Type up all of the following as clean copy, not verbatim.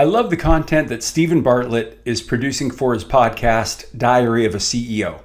I love the content that Steven Bartlett is producing for his podcast, Diary of a CEO.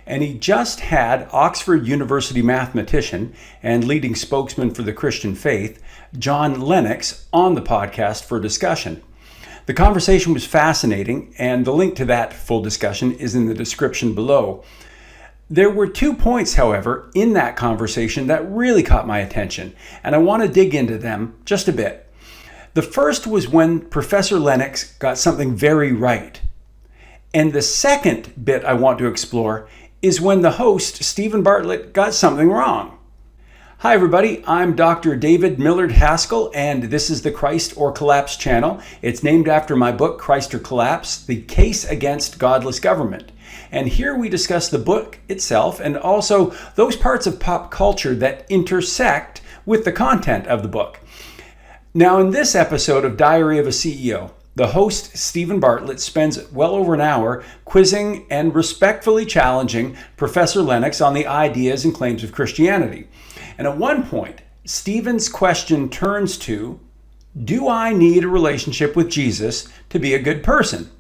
And he just had Oxford University mathematician and leading spokesman for the Christian faith, John Lennox, on the podcast for discussion. The conversation was fascinating, and the link to that full discussion is in the description below. There were 2 points, however, in that conversation that really caught my attention, and I want to dig into them just a bit. The first was when Professor Lennox got something very right. And the second bit I want to explore is when the host, Steven Bartlett, got something wrong. Hi everybody, I'm Dr. David Millard Haskell, and this is the Christ or Collapse channel. It's named after my book, Christ or Collapse, The Case Against Godless Government. And here we discuss the book itself and also those parts of pop culture that intersect with the content of the book. Now, in this episode of Diary of a CEO, the host, Steven Bartlett, spends well over an hour quizzing and respectfully challenging Professor Lennox on the ideas and claims of Christianity. And at one point, Steven's question turns to, do I need a relationship with Jesus to be a good person?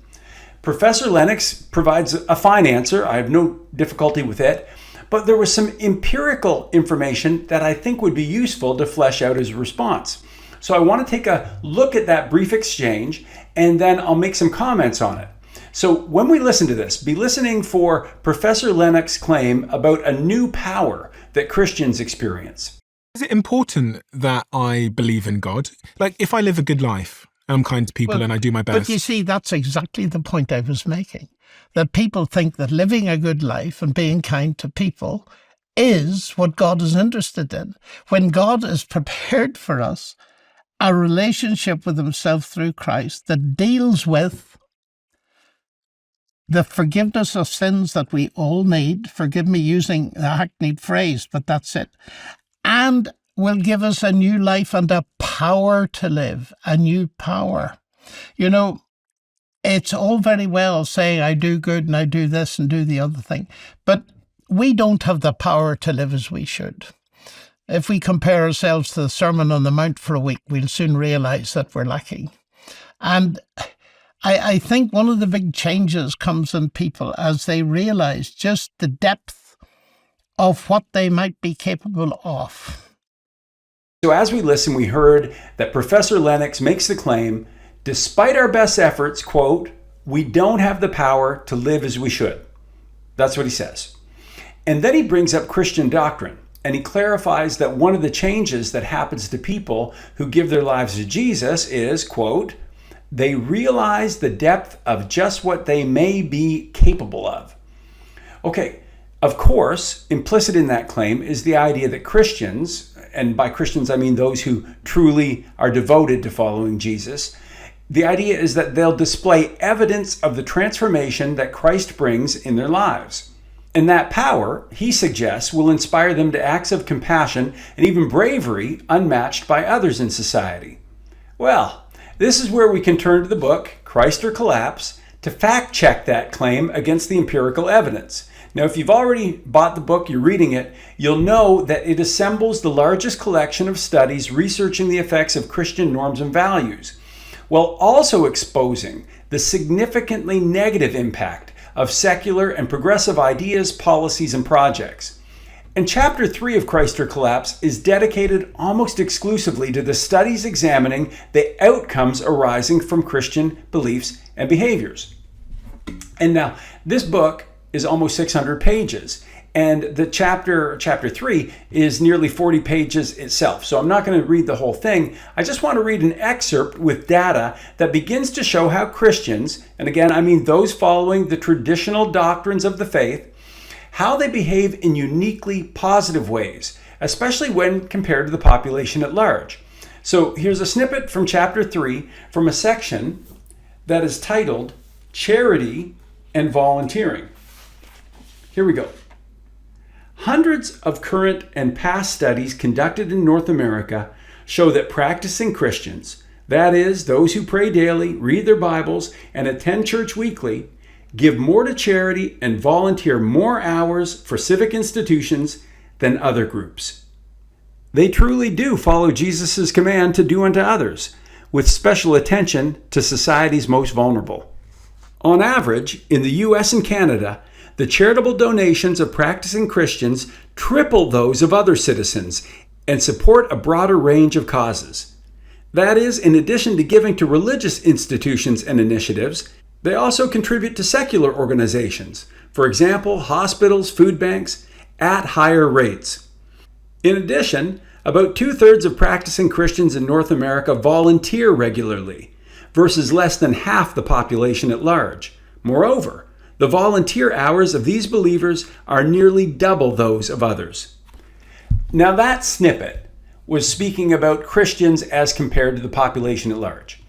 Professor Lennox provides a fine answer. I have no difficulty with it. But there was some empirical information that I think would be useful to flesh out his response. So I want to take a look at that brief exchange, and then I'll make some comments on it. So when we listen to this, be listening for Professor Lennox's claim about a new power that Christians experience. Is it important that I believe in God? Like, if I live a good life, I'm kind to people and I do my best. But you see, that's exactly the point I was making. That people think that living a good life and being kind to people is what God is interested in. When God is prepared for us a relationship with himself through Christ that deals with the forgiveness of sins that we all need. Forgive me using the hackneyed phrase, but that's it. And will give us a new life and a power to live, a new power. You know, it's all very well saying I do good and I do this and do the other thing, but we don't have the power to live as we should. If we compare ourselves to the Sermon on the Mount for a week, we'll soon realize that we're lacking. And I think one of the big changes comes in people as they realize just the depth of what they might be capable of. So as we listen, we heard that Professor Lennox makes the claim, despite our best efforts, quote, we don't have the power to live as we should. That's what he says. And then he brings up Christian doctrine. And he clarifies that one of the changes that happens to people who give their lives to Jesus is, quote, they realize the depth of just what they may be capable of. Okay, of course, implicit in that claim is the idea that Christians, and by Christians I mean those who truly are devoted to following Jesus, the idea is that they'll display evidence of the transformation that Christ brings in their lives. And that power, he suggests, will inspire them to acts of compassion and even bravery unmatched by others in society. Well, this is where we can turn to the book, Christ or Collapse, to fact-check that claim against the empirical evidence. Now, if you've already bought the book, you're reading it, you'll know that it assembles the largest collection of studies researching the effects of Christian norms and values, while also exposing the significantly negative impact of secular and progressive ideas, policies, and projects. And Chapter 3 of Christ or Collapse is dedicated almost exclusively to the studies examining the outcomes arising from Christian beliefs and behaviors. And now, this book is almost 600 pages, and the chapter 3 is nearly 40 pages itself. So I'm not going to read the whole thing. I just want to read an excerpt with data that begins to show how Christians, and again, I mean those following the traditional doctrines of the faith, how they behave in uniquely positive ways, especially when compared to the population at large. So here's a snippet from chapter 3 from a section that is titled Charity and Volunteering. Here we go. Hundreds of current and past studies conducted in North America show that practicing Christians, that is, those who pray daily, read their Bibles, and attend church weekly, give more to charity and volunteer more hours for civic institutions than other groups. They truly do follow Jesus' command to do unto others, with special attention to society's most vulnerable. On average, in the US and Canada, the charitable donations of practicing Christians triple those of other citizens and support a broader range of causes. That is, in addition to giving to religious institutions and initiatives, they also contribute to secular organizations, for example, hospitals, food banks, at higher rates. In addition, about 2/3 of practicing Christians in North America volunteer regularly, versus less than half the population at large. Moreover, the volunteer hours of these believers are nearly double those of others. Now that snippet was speaking about Christians as compared to the population at large.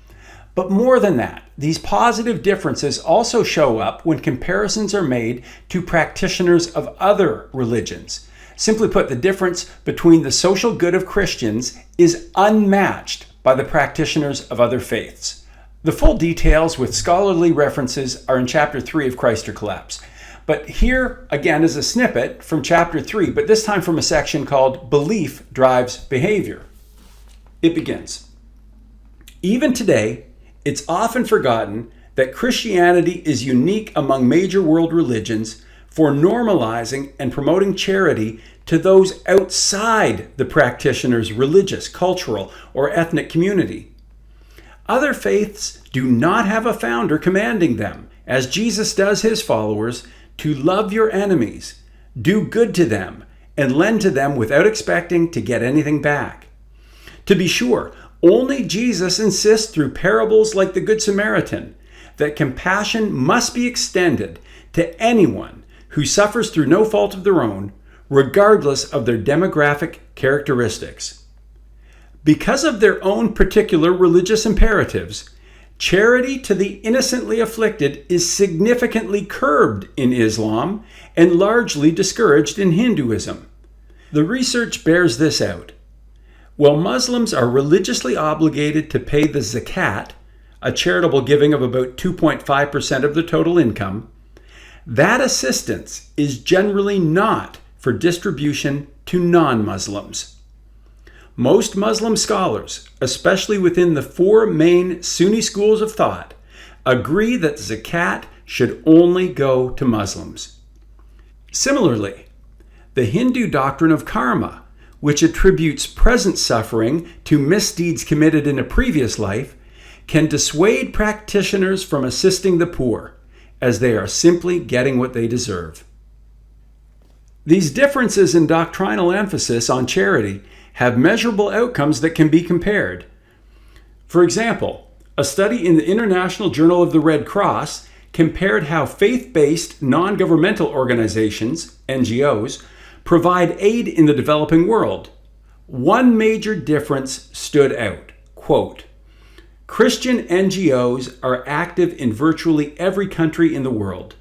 But more than that, these positive differences also show up when comparisons are made to practitioners of other religions. Simply put, the difference between the social good of Christians is unmatched by the practitioners of other faiths. The full details with scholarly references are in Chapter 3 of Christ or Collapse. But here, again, is a snippet from Chapter 3, but this time from a section called Belief Drives Behavior. It begins, "Even today, it's often forgotten that Christianity is unique among major world religions for normalizing and promoting charity to those outside the practitioner's religious, cultural, or ethnic community. Other faiths do not have a founder commanding them, as Jesus does his followers, to love your enemies, do good to them, and lend to them without expecting to get anything back. To be sure, only Jesus insists through parables like the Good Samaritan that compassion must be extended to anyone who suffers through no fault of their own, regardless of their demographic characteristics. Because of their own particular religious imperatives, charity to the innocently afflicted is significantly curbed in Islam and largely discouraged in Hinduism. The research bears this out. While Muslims are religiously obligated to pay the zakat, a charitable giving of about 2.5% of their total income, that assistance is generally not for distribution to non-Muslims. Most Muslim scholars, especially within the four main Sunni schools of thought, agree that zakat should only go to Muslims. Similarly, the Hindu doctrine of karma, which attributes present suffering to misdeeds committed in a previous life, can dissuade practitioners from assisting the poor, as they are simply getting what they deserve. These differences in doctrinal emphasis on charity have measurable outcomes that can be compared. For example, a study in the International Journal of the Red Cross compared how faith-based non-governmental organizations, NGOs, provide aid in the developing world. One major difference stood out. Quote, "Christian NGOs are active in virtually every country in the world,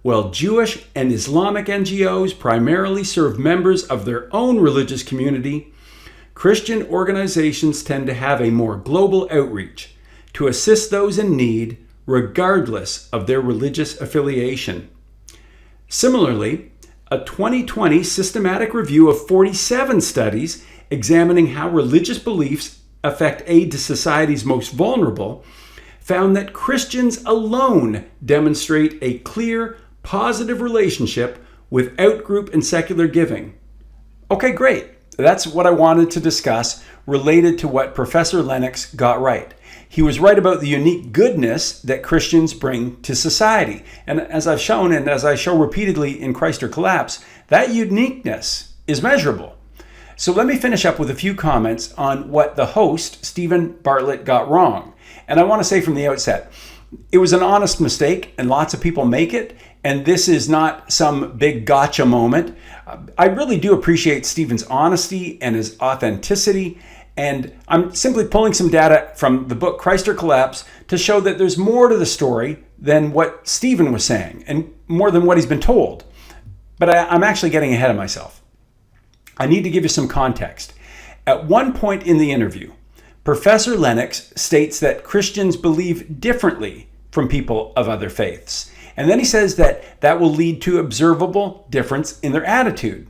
while Jewish and Islamic NGOs primarily serve members of their own religious community. Christian organizations tend to have a more global outreach to assist those in need regardless of their religious affiliation." Similarly, a 2020 systematic review of 47 studies examining how religious beliefs affect aid to society's most vulnerable found that Christians alone demonstrate a clear, positive relationship with out-group and secular giving. Okay, great. That's what I wanted to discuss related to what Professor Lennox got right. He was right about the unique goodness that Christians bring to society. And as I've shown, and as I show repeatedly in Christ or Collapse, that uniqueness is measurable. So let me finish up with a few comments on what the host, Steven Bartlett, got wrong. And I want to say from the outset, it was an honest mistake, and lots of people make it, and this is not some big gotcha moment. I really do appreciate Steven's honesty and his authenticity, and I'm simply pulling some data from the book Christ or Collapse to show that there's more to the story than what Steven was saying, and more than what he's been told. But I'm actually getting ahead of myself. I need to give you some context. At one point in the interview, Professor Lennox states that Christians believe differently from people of other faiths. And then he says that that will lead to observable difference in their attitude.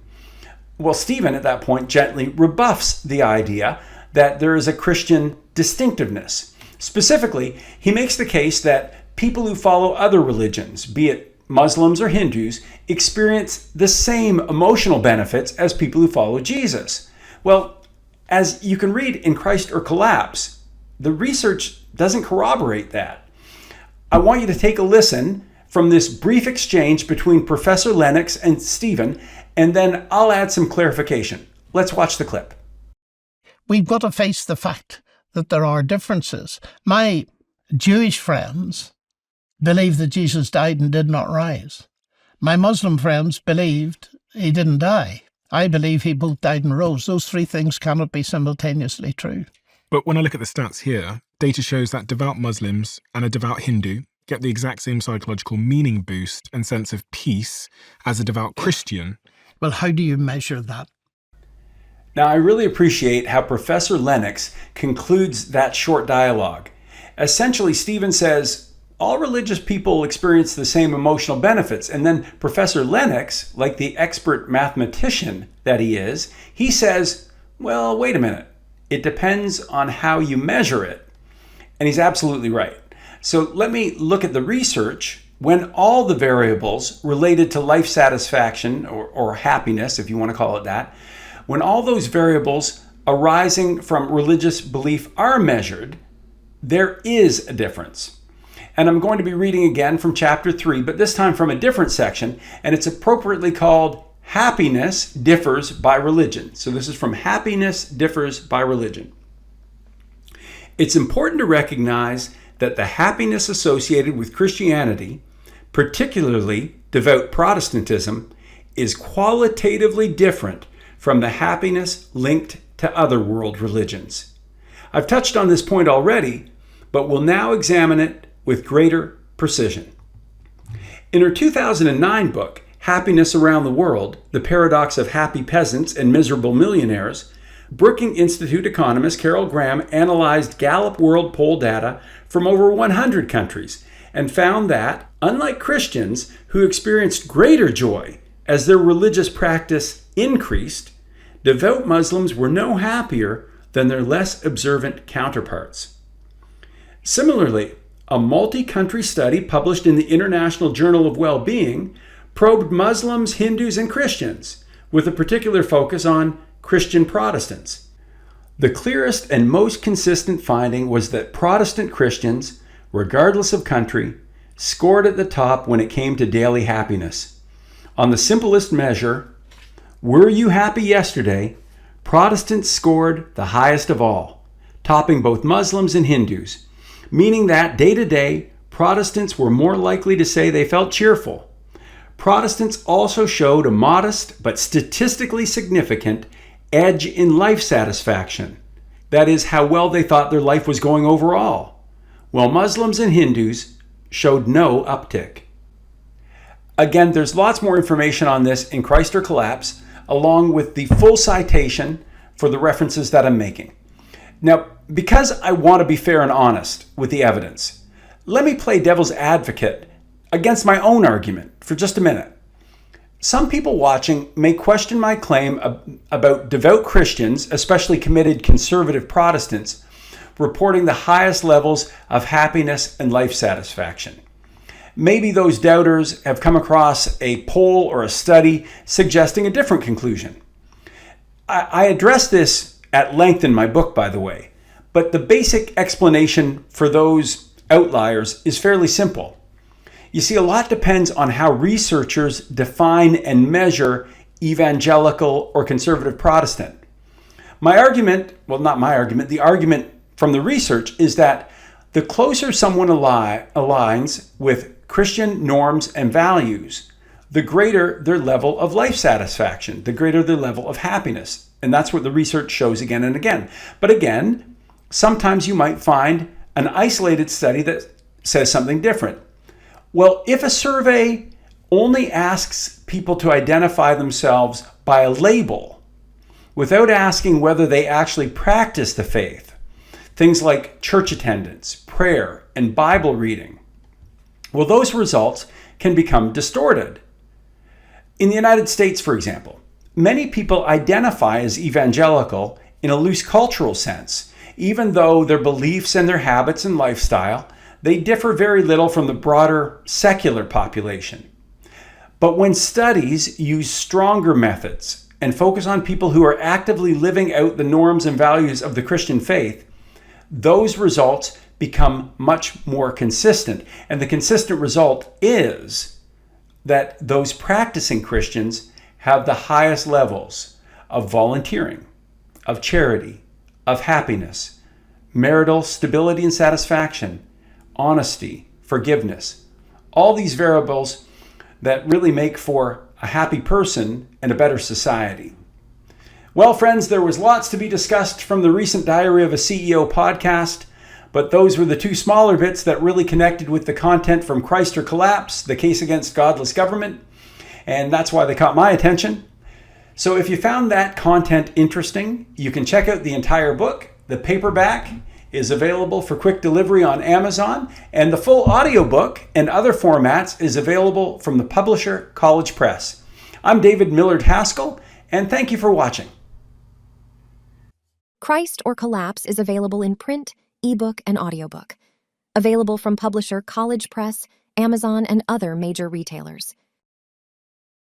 Well, Steven at that point gently rebuffs the idea that there is a Christian distinctiveness. Specifically, he makes the case that people who follow other religions, be it Muslims or Hindus, experience the same emotional benefits as people who follow Jesus. Well, as you can read in Christ or Collapse, the research doesn't corroborate that. I want you to take a listen from this brief exchange between Professor Lennox and Steven, and then I'll add some clarification. Let's watch the clip. We've got to face the fact that there are differences. My Jewish friends believe that Jesus died and did not rise. My Muslim friends believed he didn't die. I believe he both died and rose. Those three things cannot be simultaneously true. But when I look at the stats here, data shows that devout Muslims and a devout Hindu get the exact same psychological meaning boost and sense of peace as a devout Christian. Well, how do you measure that? Now, I really appreciate how Professor Lennox concludes that short dialogue. Essentially, Steven says, all religious people experience the same emotional benefits. And then Professor Lennox, like the expert mathematician that he is, he says, well, wait a minute. It depends on how you measure it. And he's absolutely right. So let me look at the research. When all the variables related to life satisfaction or happiness, if you want to call it that, when all those variables arising from religious belief are measured, there is a difference. And I'm going to be reading again from chapter 3, but this time from a different section, and it's appropriately called Happiness Differs by Religion. So this is from Happiness Differs by Religion. It's important to recognize that the happiness associated with Christianity, particularly devout Protestantism, is qualitatively different from the happiness linked to other world religions. I've touched on this point already, but we'll now examine it with greater precision. In her 2009 book, Happiness Around the World, The Paradox of Happy Peasants and Miserable Millionaires, Brookings Institute economist Carol Graham analyzed Gallup World Poll data from over 100 countries and found that, unlike Christians who experienced greater joy as their religious practice increased, devout Muslims were no happier than their less observant counterparts. Similarly, a multi-country study published in the International Journal of Well-Being probed Muslims, Hindus, and Christians, with a particular focus on Christian Protestants. The clearest and most consistent finding was that Protestant Christians, regardless of country, scored at the top when it came to daily happiness. On the simplest measure, were you happy yesterday? Protestants scored the highest of all, topping both Muslims and Hindus, meaning that day to day, Protestants were more likely to say they felt cheerful. Protestants also showed a modest but statistically significant edge in life satisfaction. That is, how well they thought their life was going overall, while Muslims and Hindus showed no uptick. Again, there's lots more information on this in Christ or Collapse, along with the full citation for the references that I'm making. Now, because I want to be fair and honest with the evidence, let me play devil's advocate against my own argument for just a minute. Some people watching may question my claim about devout Christians, especially committed conservative Protestants, reporting the highest levels of happiness and life satisfaction. Maybe those doubters have come across a poll or a study suggesting a different conclusion. I address this at length in my book, by the way, but the basic explanation for those outliers is fairly simple. You see, a lot depends on how researchers define and measure evangelical or conservative Protestant. My argument, well, not my argument, the argument from the research is that the closer someone aligns with Christian norms and values, the greater their level of life satisfaction, the greater their level of happiness. And that's what the research shows again and again. But again, sometimes you might find an isolated study that says something different. Well, if a survey only asks people to identify themselves by a label without asking whether they actually practice the faith, things like church attendance, prayer, and Bible reading, well, those results can become distorted. In the United States, for example, many people identify as evangelical in a loose cultural sense, Even though their beliefs and their habits and lifestyle, they differ very little from the broader secular population. But when studies use stronger methods and focus on people who are actively living out the norms and values of the Christian faith, those results become much more consistent. And the consistent result is that those practicing Christians have the highest levels of volunteering, of charity, of happiness, marital stability and satisfaction, honesty, forgiveness. All these variables that really make for a happy person and a better society. Well, friends, there was lots to be discussed from the recent Diary of a CEO podcast, but those were the two smaller bits that really connected with the content from Christ or Collapse, the Case Against Godless Government, and that's why they caught my attention. So if you found that content interesting, you can check out the entire book. The paperback is available for quick delivery on Amazon, and the full audiobook and other formats is available from the publisher College Press. I'm David Millard Haskell, and thank you for watching. Christ or Collapse is available in print, ebook, and audiobook. Available from publisher College Press, Amazon, and other major retailers.